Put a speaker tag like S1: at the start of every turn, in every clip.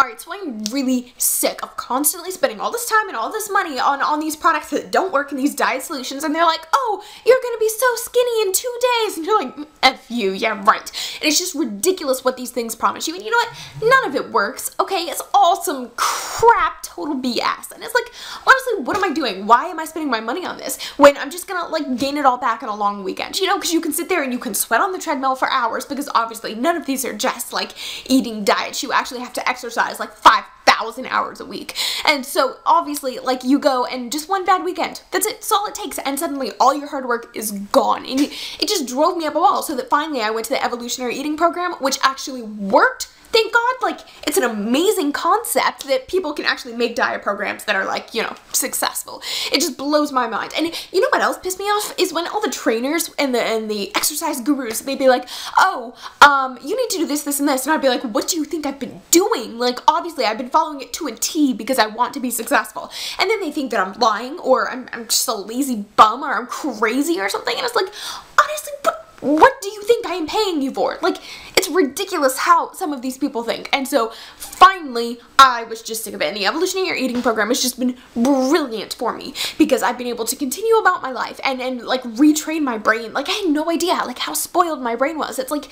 S1: Alright, so I'm really sick of constantly spending all this time and all this money on these products that don't work in these diet solutions, and they're like, oh, you're gonna be so skinny in 2 days, and you're like, F you, yeah, right. And it's just ridiculous what these things promise you, and you know what? None of it works, okay? It's all some crap, total BS, and it's like, honestly, what am I doing? Why am I spending my money on this when I'm just gonna, like, gain it all back on a long weekend? You know, because you can sit there and you can sweat on the treadmill for hours, because obviously none of these are just, like, eating diets. You actually have to exercise like 5,000 hours a week. And so obviously, like, you go and just one bad weekend, that's it, that's all it takes, and suddenly all your hard work is gone. And it just drove me up a wall, so that finally I went to the evolutionary eating program, which actually worked. Thank God. Like, it's an amazing concept that people can actually make diet programs that are, like, you know, successful. It just blows my mind. And you know what else pissed me off is when all the trainers and the exercise gurus, they'd be like, oh, you need to do this, this, and this. And I'd be like, what do you think I've been doing? Like, obviously I've been following it to a T because I want to be successful. And then they think that I'm lying, or I'm just a lazy bum, or I'm crazy or something. And it's like, honestly, what do you think I am paying you for? Like, it's ridiculous how some of these people think. And so finally, I was just sick of it. And the evolutionary eating program has just been brilliant for me, because I've been able to continue about my life and like retrain my brain. Like, I had no idea like how spoiled my brain was. It's like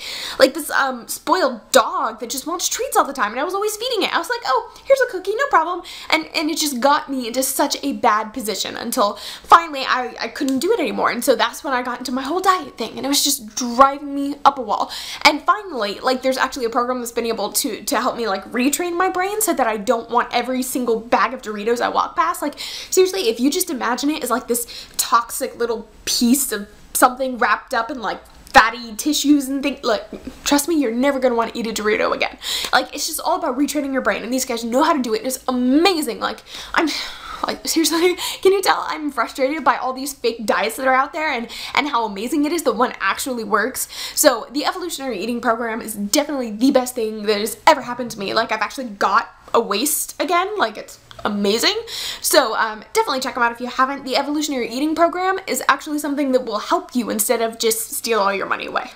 S1: this spoiled dog that just wants treats all the time, and I was always feeding it. I was like, oh, here's a cookie, no problem. And it just got me into such a bad position until finally I couldn't do it anymore. And so that's when I got into my whole diet thing, and it was just driving me up a wall. And finally, like, there's actually a program that's been able to help me like retrain my brain so that I don't want every single bag of Doritos I walk past. Like, seriously, if you just imagine it as like this toxic little piece of something wrapped up in like fatty tissues and things, like, trust me, you're never gonna want to eat a Dorito again. Like, it's just all about retraining your brain, and these guys know how to do it. It's amazing. Like, like, seriously, can you tell I'm frustrated by all these fake diets that are out there, and how amazing it is that one actually works? So the evolutionary eating program is definitely the best thing that has ever happened to me. Like, I've actually got a waist again. Like, it's amazing. So definitely check them out if you haven't. The evolutionary eating program is actually something that will help you instead of just steal all your money away.